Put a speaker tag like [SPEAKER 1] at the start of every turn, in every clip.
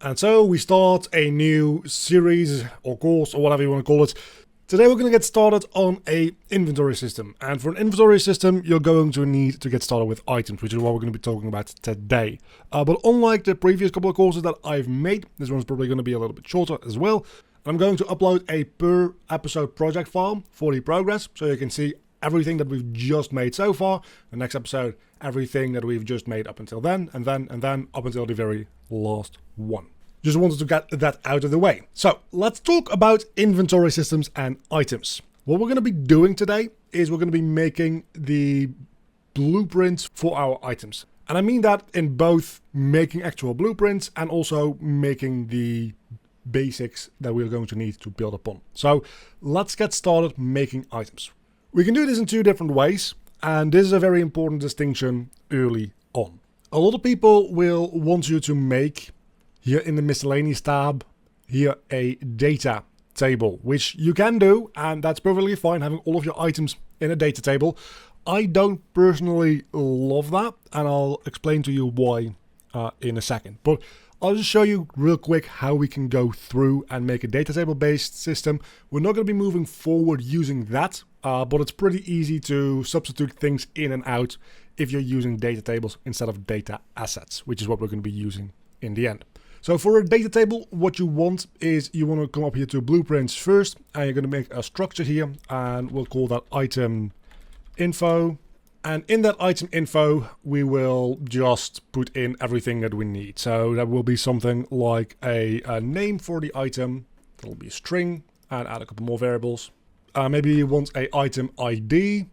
[SPEAKER 1] And so we start a new series or course or whatever you want to call it. Today we're going to get started on a inventory system. And for an inventory system, you're going to need to get started with items, which is what we're going to be talking about today. But unlike the previous couple of courses that I've made, this one's probably going to be a little bit shorter as well. I'm going to upload a per episode project file for the progress, so you can see everything that we've just made so far. The next episode, everything that we've just made up until then, and then up until the very last one. Just wanted to get that out of the way. So let's talk about inventory systems and items. What we're going to be doing today is we're going to be making the blueprints for our items. And I mean that in both making actual blueprints and also making the basics that we're going to need to build upon. So let's get started making items. We can do this in two different ways, and this is a very important distinction early on. A lot of people will want you to make, here in the miscellaneous tab, here a data table, which you can do, and that's perfectly fine, having all of your items in a data table. I don't personally love that, and I'll explain to you why in a second. But I'll just show you real quick how we can go through and make a data table based system. We're not going to be moving forward using that, but it's pretty easy to substitute things in and out if you're using data tables instead of data assets, which is what we're going to be using in the end. So for a data table, what you want is you want to come up here to blueprints first, and you're going to make a structure here, and we'll call that item info. And in that item info, we will just put in everything that we need. So that will be something like a name for the item. That'll be a string, and add a couple more variables. Maybe you want a item ID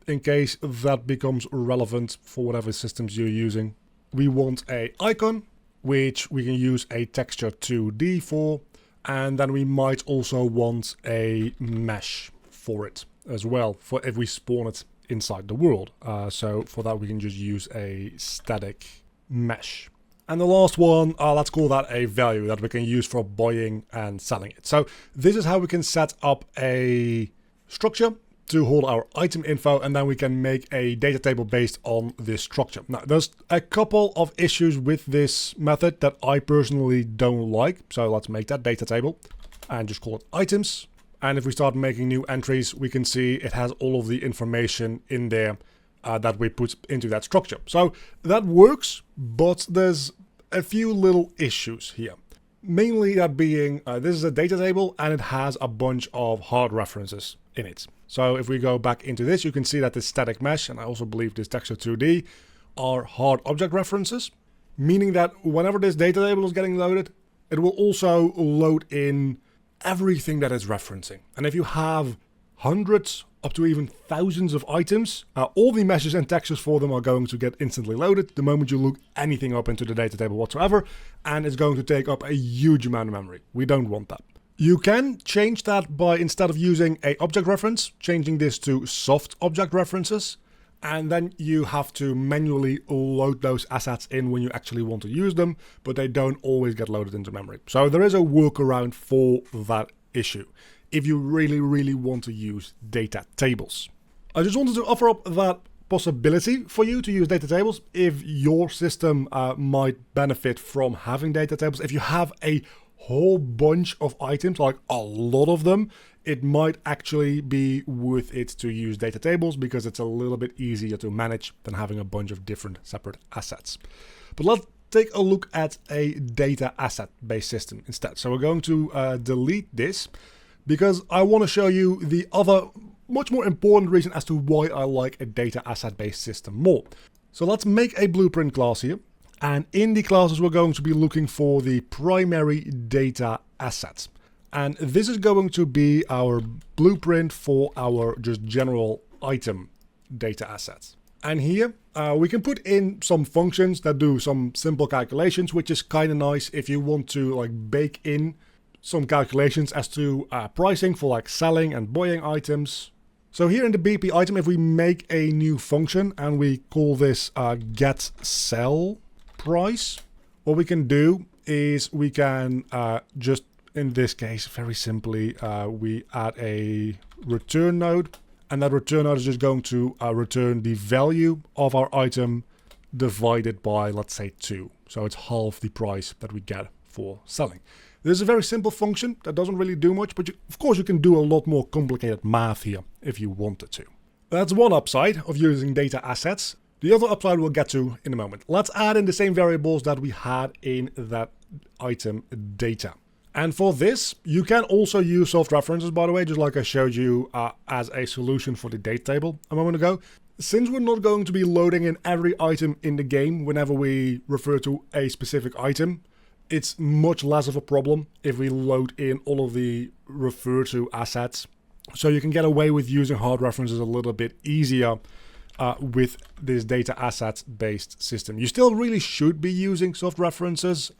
[SPEAKER 1] in case that becomes relevant for whatever systems you're using. We want a icon, which we can use a texture 2D for. And then we might also want a mesh for it as well, for if we spawn it inside the world. So for that we can just use a static mesh. And the last one, let's call that a value that we can use for buying and selling it. So this is how we can set up a structure to hold our item info, and then we can make a data table based on this structure. Now there's a couple of issues with this method that I personally don't like. So let's make that data table and just call it items. And if we start making new entries, we can see it has all of the information in there that we put into that structure. So that works, but there's a few little issues here. Mainly that being, this is a data table and it has a bunch of hard references in it. So if we go back into this, you can see that this static mesh, and I also believe this texture 2D, are hard object references, meaning that whenever this data table is getting loaded, it will also load in everything that it's referencing. And if you have hundreds up to even thousands of items, all the meshes and textures for them are going to get instantly loaded the moment you look anything up into the data table whatsoever, and it's going to take up a huge amount of memory. We don't want that. You can change that by, instead of using a object reference, changing this to soft object references, and then you have to manually load those assets in when you actually want to use them, but they don't always get loaded into memory. So there is a workaround for that issue if you really want to use data tables. I just wanted to offer up that possibility for you to use data tables if your system might benefit from having data tables. If you have a whole bunch of items, like a lot of them, it might actually be worth it to use data tables because it's a little bit easier to manage than having a bunch of different separate assets. But let's take a look at a data asset based system instead. So we're going to delete this because I want to show you the other much more important reason as to why I like a data asset based system more. So let's make a blueprint class here. And in the classes, we're going to be looking for the primary data assets. And this is going to be our blueprint for our just general item data assets. And here we can put in some functions that do some simple calculations, which is kind of nice if you want to like bake in some calculations as to pricing for like selling and buying items. So here in the BP item, if we make a new function and we call this get sell price, what we can do is we can just, in this case, very simply, we add a return node, and that return node is just going to return the value of our item divided by, let's say, 2. So it's half the price that we get for selling. This is a very simple function that doesn't really do much, but of course you can do a lot more complicated math here if you wanted to. That's one upside of using data assets. The other upside we'll get to in a moment. Let's add in the same variables that we had in that item data. And for this, you can also use soft references, by the way, just like I showed you as a solution for the date table a moment ago. Since we're not going to be loading in every item in the game whenever we refer to a specific item, it's much less of a problem if we load in all of the refer to assets. So you can get away with using hard references a little bit easier with this data assets based system. You still really should be using soft references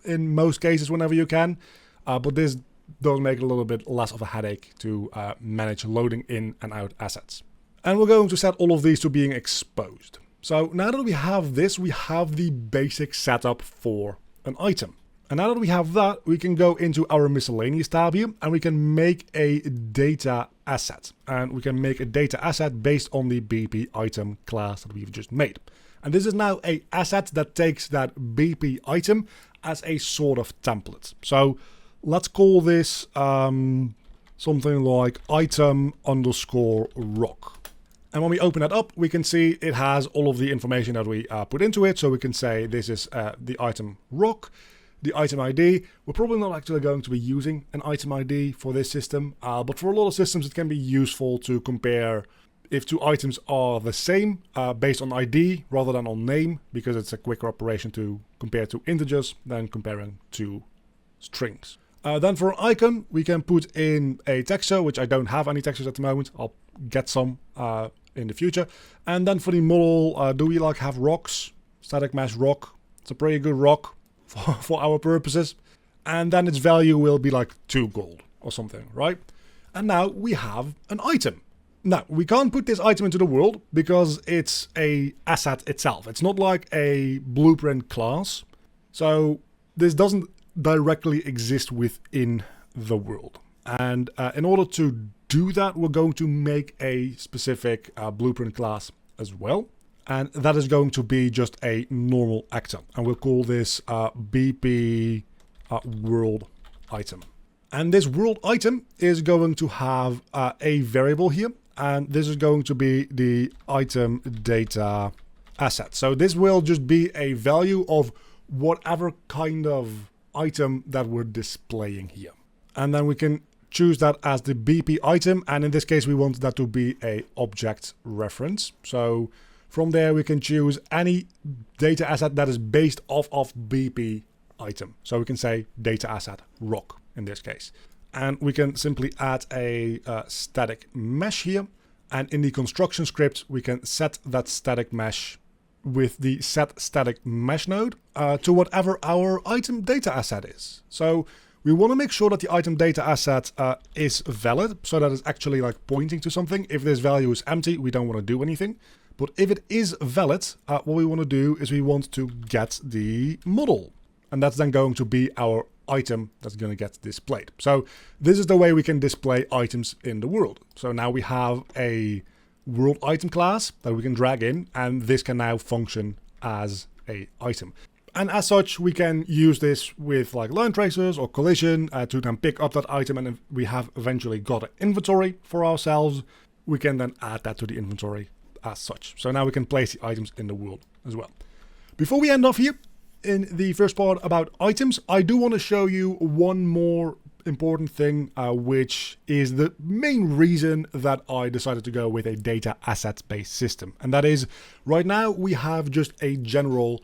[SPEAKER 1] in most cases whenever you can, but this does make it a little bit less of a headache to manage loading in and out assets. And we're going to set all of these to being exposed. So now that we have this, we have the basic setup for an item. And now that we have that, we can go into our miscellaneous tab here and we can make a data asset. And we can make a data asset based on the BP item class that we've just made. And this is now an asset that takes that BP item as a sort of template. So let's call this something like item underscore rock. And when we open that up, we can see it has all of the information that we put into it. So we can say this is the item rock, the item ID. We're probably not actually going to be using an item ID for this system, but for a lot of systems it can be useful to compare if two items are the same based on ID rather than on name, because it's a quicker operation to compare two integers than comparing two strings. Then for an icon, we can put in a texture, which I don't have any textures at the moment. I'll get some in the future. And then for the model, do we like have rocks? Static mesh rock. It's a pretty good rock for our purposes. And then its value will be like 2 gold or something, right? And now we have an item. Now, we can't put this item into the world because it's a asset itself. It's not like a blueprint class. So this doesn't directly exist within the world. And in order to do that, we're going to make a specific blueprint class as well. And that is going to be just a normal actor. And we'll call this BP world item. And this world item is going to have a variable here. And this is going to be the item data asset. So this will just be a value of whatever kind of item that we're displaying here. And then we can choose that as the BP item. And in this case, we want that to be a object reference. So from there, we can choose any data asset that is based off of BP item. So we can say data asset rock in this case. And we can simply add a static mesh here. And in the construction script, we can set that static mesh with the set static mesh node to whatever our item data asset is. So we want to make sure that the item data asset is valid, so that it's actually like pointing to something. If this value is empty, we don't want to do anything. But if it is valid, what we want to do is we want to get the model. And that's then going to be our item that's going to get displayed. So this is the way we can display items in the world. So now we have a world item class that we can drag in, and this can now function as a item. And as such, we can use this with like line tracers or collision to then pick up that item. And if we have eventually got an inventory for ourselves, we can then add that to the inventory as such. So now we can place the items in the world as well. Before we end off here in the first part about items, I do want to show you one more important thing, which is the main reason that I decided to go with a data assets based system. And that is, right now we have just a general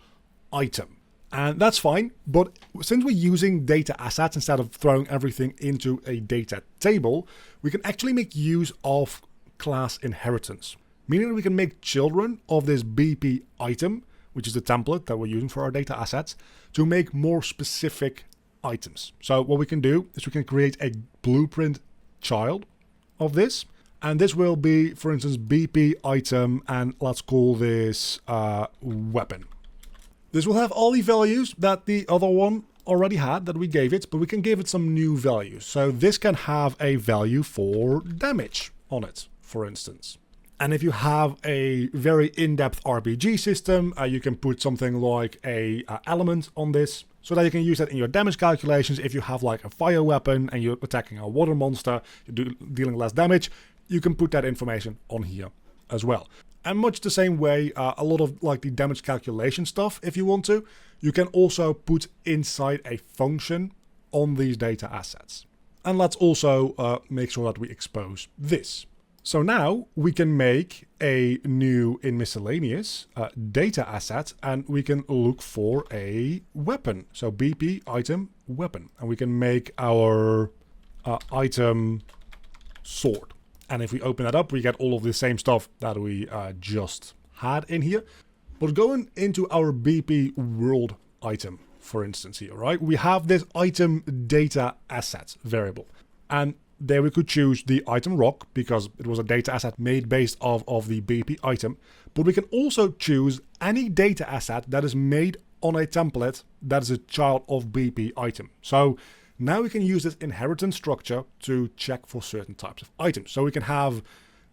[SPEAKER 1] item. And that's fine, but since we're using data assets instead of throwing everything into a data table, we can actually make use of class inheritance. Meaning that we can make children of this BP item, which is the template that we're using for our data assets, to make more specific items. So what we can do is we can create a blueprint child of this. And this will be, for instance, BP item, and let's call this weapon. This will have all the values that the other one already had that we gave it, but we can give it some new values. So this can have a value for damage on it, for instance. And if you have a very in-depth RPG system, you can put something like a element on this, so that you can use that in your damage calculations. If you have like a fire weapon and you're attacking a water monster, you're dealing less damage, you can put that information on here as well. And much the same way, a lot of like the damage calculation stuff, if you want to, you can also put inside a function on these data assets. And let's also make sure that we expose this. So now we can make a new in miscellaneous data asset, and we can look for a weapon. So BP item weapon, and we can make our item sword. And if we open that up, we get all of the same stuff that we just had in here. But going into our BP world item, for instance here, right? We have this item data asset variable. And there we could choose the item rock, because it was a data asset made based off of the BP item. But we can also choose any data asset that is made on a template that is a child of BP item. So now we can use this inheritance structure to check for certain types of items. So we can have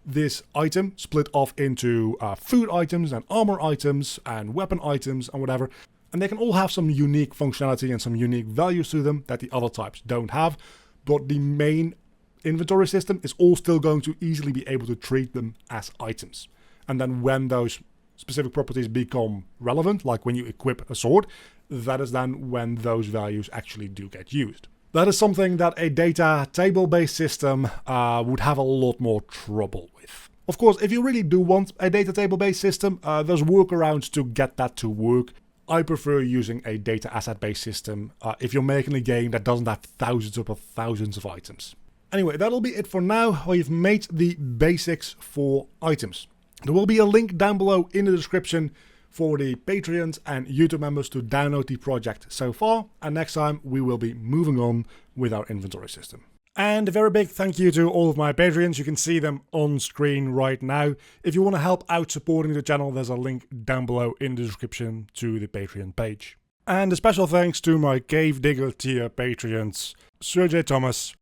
[SPEAKER 1] this item split off into food items and armor items and weapon items and whatever. And they can all have some unique functionality and some unique values to them that the other types don't have. But the main inventory system is all still going to easily be able to treat them as items. And then when those specific properties become relevant, like when you equip a sword, that is then when those values actually do get used. That is something that a data table-based system would have a lot more trouble with. Of course, if you really do want a data table-based system, there's workarounds to get that to work. I prefer using a data asset-based system if you're making a game that doesn't have thousands upon thousands of items. Anyway, that'll be it for now. We've made the basics for items. There will be a link down below in the description for the Patreons and YouTube members to download the project so far, and next time we will be moving on with our inventory system. And a very big thank you to all of my Patreons. You can see them on screen right now. If you want to help out supporting the channel, there's a link down below in the description to the Patreon page. And a special thanks to my Cave Digger tier Patreons, Sir J. Thomas,